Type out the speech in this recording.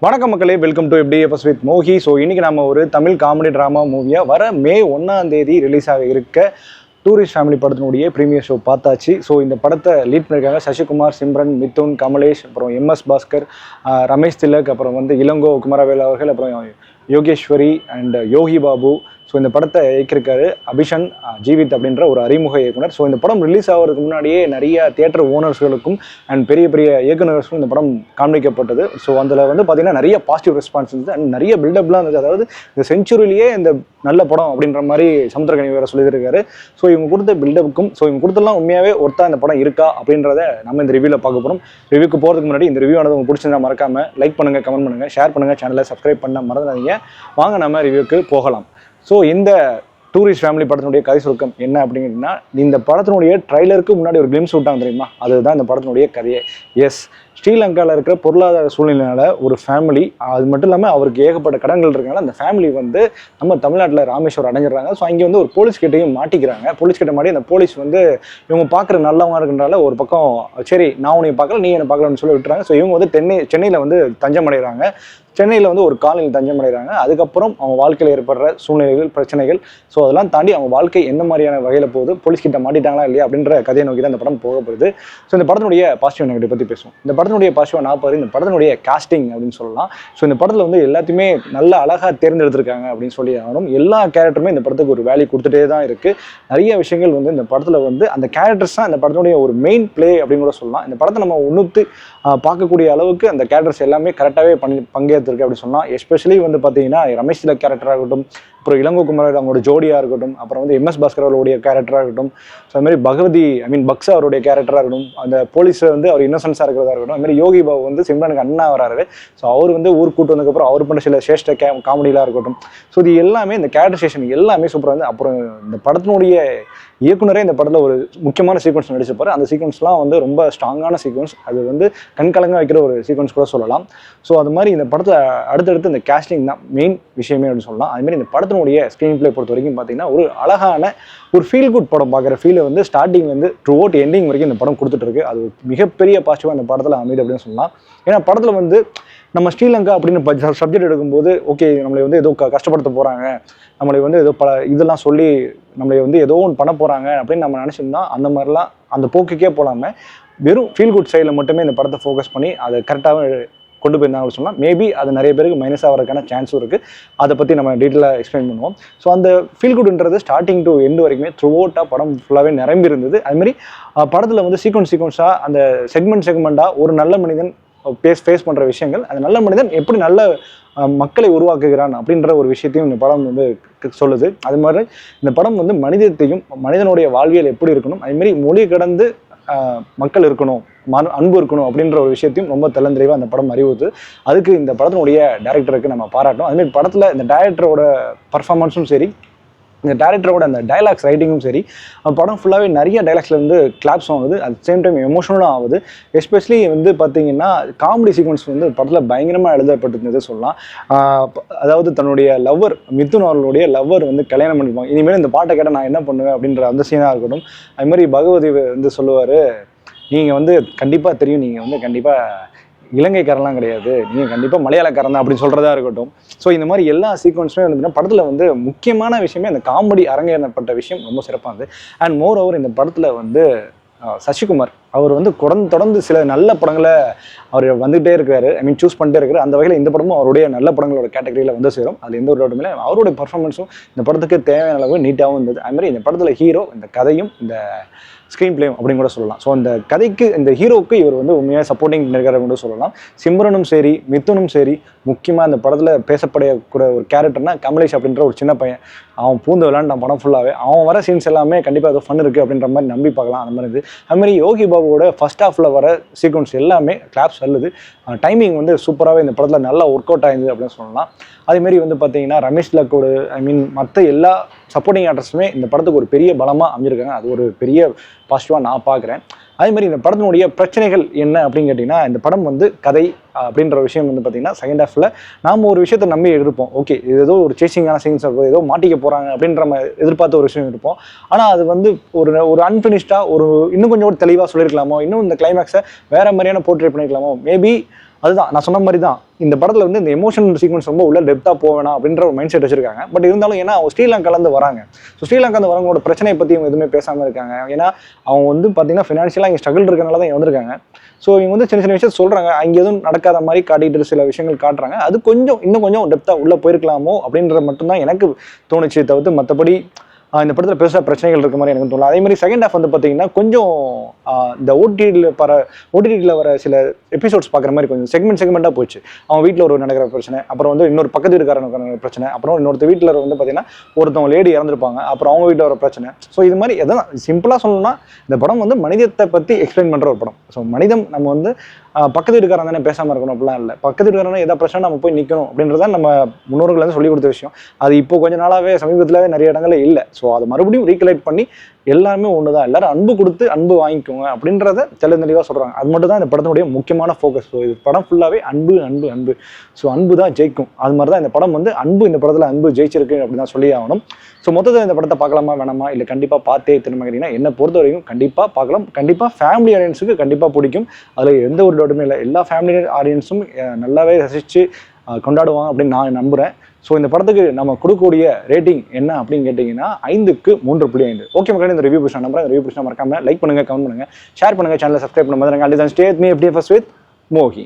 வணக்கம் மக்களே, welcome to FDFS with Mohi. So இன்றைக்கி நம்ம ஒரு தமிழ் காமெடி ட்ராமா மூவியாக வர மே 1 ரிலீஸ் ஆக இருக்க டூரிஸ்ட் ஃபேமிலி படத்தினுடைய ப்ரீமியர் ஷோ பார்த்தாச்சு. ஸோ இந்த படத்தை லீட் பண்ணியிருக்காங்க சசிகுமார், சிம்ரன், மிதுன், கமலேஷ், அப்புறம் MS பாஸ்கர், ரமேஷ் திலக், அப்புறம் இளங்கோ குமரவேல் அவர்கள், அப்புறம் யோகேஸ்வரி அண்ட் யோகி பாபு. ஸோ இந்த படத்தை இயக்கியிருக்காரு அபிஷன் ஜீவித் அப்படின்ற ஒரு அறிமுக இயக்குனர். ஸோ இந்த படம் ரிலீஸ் ஆகிறதுக்கு முன்னாடியே நிறைய தியேட்டர் ஓனர்ஸ்களுக்கும் அண்ட் பெரிய பெரிய இயக்குநர்களுக்கும் இந்த படம் காண்பிக்கப்பட்டது. ஸோ அதில் பார்த்தீங்கன்னா நிறைய பாசிட்டிவ் ரெஸ்பான்ஸ் இருந்தது அண்ட் நிறைய பில்டப்லாம் இருந்தது. அதாவது இந்த செஞ்சுரியிலேயே இந்த நல்ல படம் அப்படின்ற மாதிரி சமுத்திரக்கனி வேறு சொல்லியிருக்காரு. ஸோ இவங்க கொடுத்த பில்டப்புக்கும் இவங்க கொடுத்தலாம் உண்மையாகவே ஒருத்தா இந்த படம் இருக்கா அப்படின்றத நம்ம இந்த ரிவ்யூவில் பார்க்க போகிறோம். ரிவ்யூக்கு போகிறதுக்கு முன்னாடி இந்த ரிவ்யூ ஆனது உங்களுக்கு பிடிச்சிருந்தா மறக்காமல் லைக் பண்ணுங்கள், கமெண்ட் பண்ணுங்கள், ஷேர் பண்ணுங்கள், சேனலை சப்ஸ்கிரைப் பண்ண மறந்துடாதீங்க. வாங்க நம்ம ரிவ்யூக்கு போகலாம். ஸோ இந்த டூரிஸ்ட் ஃபேமிலி படத்தினுடைய கதை சுருக்கம் என்ன அப்படிங்கன்னா, இந்த படத்தினுடைய ட்ரைலருக்கு முன்னாடி ஒரு கிளிம்ஸ் விட்டாங்க தெரியுமா, அதுதான் இந்த படத்தினுடைய கதையே. எஸ், ஸ்ரீலங்காவில் இருக்கிற பொருளாதார சூழ்நிலையால் ஒரு ஃபேமிலி, அது மட்டும் இல்லாமல் அவருக்கு ஏகப்பட்ட கடன்கள் இருக்கனால அந்த ஃபேமிலி நம்ம தமிழ்நாட்டில் ராமேஸ்வரம் அடைஞ்சிடறாங்க. ஸோ அங்கே ஒரு போலீஸ் கிட்டையும் மாட்டிக்கிறாங்க. போலீஸ் கிட்ட மாட்டி அந்த போலீஸ் இவங்க பார்க்குற நல்லவங்க இருக்குன்றால ஒரு பக்கம் சரி நான் உன்னை பார்க்கல நீ என்னை பார்க்கலன்னு சொல்லி விட்டுறாங்க. ஸோ இவங்க சென்னையில் தஞ்சம் அடைகிறாங்க. சென்னையில் ஒரு காலனியில் தஞ்சம் அடைகிறாங்க. அதுக்கப்புறம் அவங்க வாழ்க்கையில் ஏற்படுற சூழ்நிலைகள், பிரச்சனைகள், ஸோ அதெல்லாம் தாண்டி அவங்க வாழ்க்கை எந்த மாதிரியான வகையில் போகுது, போலீஸ் கிட்ட மாட்டிட்டாங்களா இல்லையா அப்படின்ற கதையை நோக்கி தான் இந்த படம் போகப்படுது. ஸோ இந்த படத்தினுடைய பாசிட்டிவ் நெகட்டிவ் பற்றி பேசுவோம். இந்த படத்தினுடைய பாசிட்டிவ் நான் பாரு இந்த படத்தினுடைய காஸ்டிங் அப்படின்னு சொல்லலாம். ஸோ இந்த படத்தில் எல்லாத்தையுமே நல்ல அழகாக தேர்ந்தெடுத்திருக்காங்க அப்படின்னு சொல்லி ஆகணும். எல்லா கேரக்டருமே இந்த படத்துக்கு ஒரு வேல்யூ கொடுத்துட்டே தான் இருக்குது. நிறைய விஷயங்கள் இந்த படத்தில் அந்த கேரக்டர்ஸ் தான் இந்த படத்தினுடைய ஒரு மெயின் பிளே அப்படின்னு கூட சொல்லலாம். இந்த படத்தை நம்ம உன்னுத்து பார்க்கக்கூடிய அளவுக்கு அந்த கேரக்டர்ஸ் எல்லாமே கரெக்டாகவே பங்கேற்றிருக்கு அப்படின்னு சொல்லலாம். எஸ்பெஷலி பார்த்தீங்கன்னா ரமேஷ் திலக் கேரக்டராக இருக்கட்டும், அப்புறம் இளங்கோ குமரவேல் அவங்களோட ஜோடியாக இருக்கட்டும், அப்புறம் MS பாஸ்கர் அவருடைய கேரக்டராக இருக்கட்டும், ஸோ அதுமாதிரி பகவதி பக்ஸா அவருடைய கேரக்டராக இருக்கட்டும், அந்த போலீஸ் அவர் இன்னசென்ஸாக இருக்கிறதா இருக்கட்டும், அதுமாதிரி யோகி பாபு சிம்ரனுக்கு அண்ணா வராரு. ஸோ அவர் ஊர் கூட்டு வந்ததுக்கப்புறம் அவர் பண்ண சில சேஷ்ட காமெடியெலாம் இருக்கட்டும். ஸோ இது எல்லாமே இந்த கேரக்டரைசேஷன் எல்லாமே சூப்பராக அப்புறம் இந்த படத்தினுடைய இயக்குனரே இந்த படத்தில் ஒரு முக்கியமான சீக்வன்ஸ் நடிச்சிருப்பாரு. அந்த சீக்வன்ஸ்லாம் ரொம்ப ஸ்ட்ராங்கான சீக்வன்ஸ். அது கண்கலங்க வைக்கிற ஒரு சீக்வன்ஸ் கூட சொல்லலாம். ஸோ அது மாதிரி இந்த படத்தில் அடுத்தடுத்து இந்த கேஸ்டிங் தான் மெயின் விஷயமே அப்படின்னு சொல்லலாம். அதுமாதிரி இந்த படத்தினுடைய ஸ்க்ரீன் பிளே பொறுத்த வரைக்கும் பார்த்தீங்கன்னா ஒரு அழகான ஒரு ஃபீல் குட் படம் பார்க்குற ஃபீலை ஸ்டார்டிங் த்ரூ அவுட் எண்டிங் வரைக்கும் இந்த படம் கொடுத்துட்டு இருக்கு. அது மிகப்பெரிய பாசிட்டிவாக இந்த படத்தில் அமைது அப்படின்னு சொல்லலாம். ஏன்னா படத்தில் நம்ம ஸ்ரீலங்கா அப்படின்னு சப்ஜெக்ட் எடுக்கும்போது ஓகே நம்மளை ஏதோ கஷ்டப்படுத்த போகிறாங்க, நம்மளை ஏதோ இதெல்லாம் சொல்லி நம்மளை ஏதோ ஒன்று பண்ண போகிறாங்க அப்படின்னு நம்ம நினச்சிருந்தா அந்த மாதிரிலாம் அந்த போக்குக்கே போகாமல் வெறும் ஃபீல் குட் சைடில் மட்டுமே இந்த படத்தை ஃபோக்கஸ் பண்ணி அதை கரெக்டாக கொண்டு போயிருந்தாங்க சொல்லலாம். மேபி அது நிறைய பேருக்கு மைனஸ் ஆகிறதுக்கான சான்ஸும் இருக்குது. அதை பற்றி நம்ம டீட்டெயிலாக எக்ஸ்பிளைன் பண்ணுவோம். ஸோ அந்த ஃபீல் குட்ன்றது ஸ்டார்டிங் டு எண்டு வரைக்குமே த்ரூ அவுட்டாக படம் ஃபுல்லாகவே நிரம்பி இருந்தது. அதுமாதிரி படத்தில் சீக்வன்ஸாக அந்த செக்மெண்ட்டாக ஒரு நல்ல மனிதன் ஃபேஸ் பண்ணுற விஷயங்கள், அந்த நல்ல மனிதன் எப்படி நல்ல மக்களை உருவாக்குகிறான் அப்படின்ற ஒரு விஷயத்தையும் இந்த படம் சொல்லுது. அது மாதிரி இந்த படம் மனிதத்தையும் மனிதனுடைய வாழ்வியல் எப்படி இருக்கணும், அதுமாரி மொழி கடந்து மக்கள் இருக்கணும், அன்பு இருக்கணும் அப்படின்ற ஒரு விஷயத்தையும் ரொம்ப தெளிவாக அந்த படம் அறிவுறுது. அதுக்கு இந்த படத்தினுடைய டைரக்டருக்கு நம்ம பாராட்டணும். அதுமாதிரி படத்தில் இந்த டைரக்டரோட பர்ஃபார்மன்ஸும் சரி, இந்த டைரக்டரோட அந்த டைலாக்ஸ் ரைட்டிங்கும் சரி, படம் ஃபுல்லாகவே நிறைய டைலாக்ஸில் கிளாப்ஸ் ஆகுது. அட் சேம் டைம் எமோஷனலும் ஆகுது. எஸ்பெஷலி பார்த்தீங்கன்னா காமெடி சீக்வன்ஸ் படத்தில் பயங்கரமாக எழுதப்பட்டிருந்தது சொல்லலாம். அதாவது தன்னுடைய லவ்வர் மிதுன் அவர்களுடைய லவ்வர் கல்யாணம் பண்ணிப்பாங்க, இனிமேல் இந்த பாட்டை கேட்டால் நான் என்ன பண்ணுவேன் அப்படின்ற அந்த சீனாக இருக்கட்டும். அது மாதிரி பகவதி சொல்லுவார், நீங்கள் கண்டிப்பாக தெரியும், நீங்கள் கண்டிப்பாக இலங்கைக்காரெல்லாம் கிடையாது, நீங்கள் கண்டிப்பாக மலையாளக்காரன் தான் அப்படின்னு சொல்கிறதா இருக்கட்டும். ஸோ இந்த மாதிரி எல்லா சீக்வன்ஸுமே படத்தில் முக்கியமான விஷயமே அந்த காமெடி அரங்கேறப்பட்ட விஷயம் ரொம்ப சிறப்பாக இருந்தது. அண்ட் மோர் ஓவர் இந்த படத்தில் சசிகுமார் அவர் தொடர்ந்து சில நல்ல படங்களை அவர் வந்துகிட்டே இருக்காரு, சூஸ் பண்ணிட்டே இருக்காரு. அந்த வகையில் இந்த படமும் அவருடைய நல்ல படங்களோட கேட்டகரியில் சேரும். அது எந்த ஒரு டவுட்டுமே இல்லை. அவருடைய பர்ஃபார்மன்ஸும் இந்த படத்துக்கு தேவையான அளவு நீட்டாகவும் இருந்தது. அதுமாதிரி இந்த படத்தில் ஹீரோ, இந்த கதையும், இந்த ஸ்க்ரீன் பிளேயும் அப்படின்னு கூட சொல்லலாம். ஸோ அந்த கதைக்கு இந்த ஹீரோவுக்கு இவர் உண்மையாக சப்போர்ட்டிங் பண்ணிருக்காரு கூட சொல்லலாம். சிம்ரனும் சரி, மிதுனும் சரி, முக்கியமாக இந்த படத்தில் பேசப்படக்கூடிய ஒரு கேரக்டர்னா கமலேஷ் அப்படின்ற ஒரு சின்ன பையன். அவன் பூந்து விளாண்டான் படம் ஃபுல்லாகவே. அவன் வர சீன்ஸ் எல்லாமே கண்டிப்பாக ஏதோ ஃபன் இருக்குது அப்படின்ற மாதிரி நம்பி பார்க்கலாம். அந்த மாதிரி இருக்குது. அதுமாதிரி யோகி பாபுவோட ஃபர்ஸ்ட் ஹாஃபில் வர சீக்வன்ஸ் எல்லாமே கிளாப்ஸ் அல்லது டைமிங் சூப்பராகவே இந்த படத்தில் நல்லா ஒர்க் அவுட் ஆயிருந்தது அப்படின்னு சொல்லலாம். அதேமாரி பார்த்தீங்கன்னா ரமேஷ் திலக்கோடு மற்ற எல்லா சப்போர்ட்டிங் ஆக்டர்ஸுமே இந்த படத்துக்கு ஒரு பெரிய பலமாக அமைஞ்சிருக்காங்க. அது ஒரு பெரிய பாசிட்டிவாக நான் பார்க்குறேன். அதேமாதிரி இந்த படத்தினுடைய பிரச்சனைகள் என்ன அப்படின்னு கேட்டிங்கன்னா, இந்த படம் கதை அப்படின்ற விஷயம் பார்த்திங்கன்னா செகண்ட் ஹாஃபில் நாம் ஒரு விஷயத்தை நம்பி இருப்போம். ஓகே இது ஏதோ ஒரு சேசிங்கான சீன்ஸ் இருக்கும், ஏதோ மாட்டிக்க போகிறாங்க அப்படின்ற மாதிரி எதிர்பார்த்த ஒரு விஷயம் இருப்போம். ஆனால் அது ஒரு அன்ஃபினிஷ்டாக இன்னும் கொஞ்சம் தெளிவாக சொல்லியிருக்கலாமோ, இன்னும் இந்த கிளைமேக்ஸை வேறு மாதிரியான போர்ட்ரேட் பண்ணியிருக்கலாமோ, மேபி அதுதான் நான் சொன்ன மாதிரி தான் இந்த படத்தில் வந்து இந்த எமோஷனல் சீக்வன்ஸ் ரொம்ப உள்ள டெப்த்தாக போவேணா அப்படின்ற ஒரு மைண்ட் செட் வச்சிருக்காங்க. பட் இருந்தாலும் ஏன்னா அவங்க ஸ்ரீலங்காலேருந்து வராங்க. ஸோ ஸ்ரீலங்காலேருந்து வரவங்களோட பிரச்சனையை பற்றி இவங்க எதுவுமே பேசாமல் இருக்காங்க. ஏன்னா அவங்க வந்து பார்த்தீங்கன்னா ஃபினான்ஷியலாக இங்கே ஸ்ட்ரகிள் இருக்கனால தான் இங்கே வந்திருக்காங்க. ஸோ இவங்க வந்து சின்ன சின்ன விஷயம் சொல்கிறாங்க, அங்கே எதுவும் நடக்காத மாதிரி காட்டிட்டு சில விஷயங்கள் காட்டுறாங்க. அது கொஞ்சம் இன்னும் கொஞ்சம் டெப்த்தாக உள்ளே போயிருக்கலாமோ அப்படின்ற மட்டும்தான் எனக்கு தோணுச்சு. தவிர்த்து மற்றபடி இந்த படத்தில் பெருசாக பிரச்சனைகள் இருக்க மாதிரி எனக்கு தோணல. அதே மாதிரி செகண்ட் ஹாஃப் வந்து பார்த்தீங்கன்னா கொஞ்சம் இந்த ஓடிடியில் வர சில எபிசோட்ஸ் பார்க்குற மாதிரி கொஞ்சம் செக்மெண்ட்டாக போச்சு. அவன் வீட்டில் ஒரு நடக்கிற பிரச்சனை, அப்புறம் வந்து இன்னொரு பக்கத்து வீட்டுக்காரனுக்கு பிரச்சனை, அப்புறம் இன்னொருத்த வீட்டில் வந்து பார்த்தீங்கன்னா ஒருத்தவங்க லேடி இறந்துருப்பாங்க, அப்புறம் அவங்க வீட்டில் வர பிரச்சனை. ஸோ இது மாதிரி எதாவது சிம்பிளாக சொல்லணும்னா இந்த படம் வந்து மனிதத்தை பற்றி எக்ஸ்பிளைன் பண்ணுற ஒரு படம். ஸோ மனிதம் நம்ம வந்து பக்கத்து வீட்டுக்காரன் தானே பேசாமல் இருக்கணும் அப்படிலாம் இல்லை. பக்கத்து வீட்டுக்காரனா எதாவது பிரச்சனை நம்ம போய் நிற்கணும் அப்படின்றத நம்ம முன்னோர்கள் வந்து சொல்லிக் கொடுத்த விஷயம். அது இப்போ கொஞ்ச நாளாகவே சமீபத்திலவே நிறைய இடங்களில் இல்லை. ஸோ அதை மறுபடியும் ரீகலெக்ட் பண்ணி எல்லாருமே ஒன்று தான், எல்லாரும் அன்பு கொடுத்து அன்பு வாங்கிக்கோங்க அப்படின்றத தெளிவாக சொல்கிறாங்க. அது மட்டும் தான் இந்த படத்தினுடைய முக்கியமான ஃபோக்கஸ். ஸோ இது படம் ஃபுல்லாகவே அன்பு அன்பு அன்பு. ஸோ அன்பு தான் ஜெயிக்கும். அது மாதிரி தான் இந்த படம் வந்து இந்த படத்தில் அன்பு ஜெயிச்சிருக்கு அப்படின்னு தான் சொல்லி ஆகணும். ஸோ மொத்தத்தில் இந்த படத்தை பார்க்கலாமா வேணாமா, இல்லை கண்டிப்பாக பார்த்தே திரும்பிங்கன்னா என்னை பொறுத்த வரைக்கும் கண்டிப்பாக பார்க்கலாம். கண்டிப்பாக ஃபேமிலி ஆடியன்ஸுக்கு கண்டிப்பாக பிடிக்கும். அதில் எந்த ஒரு டவுட்டுமே இல்லை. எல்லா ஃபேமிலி ஆடியன்ஸும் நல்லாவே ரசித்து கொண்டாடுவாங்க அப்படின்னு நான் நம்புகிறேன். ஸோ இந்த படத்துக்கு நம்ம கொடுக்கக்கூடிய ரேட்டிங் என்ன அப்படின்னு கேட்டிங்கன்னா 5க்கு 3.5. ஓகே மக்களே, இந்த ரிவ்யூ பிடிச்சா நம்புறேன். இந்த ரிவ்யூ பிடிச்சா மறக்காம லைக் பண்ணுங்கள், கமெண்ட் பண்ணுங்கள், ஷேர் பண்ணுங்கள், சேனலை சப்ஸ்கிரைப் பண்ணுங்கள். Stay with me FDFS with மோகி.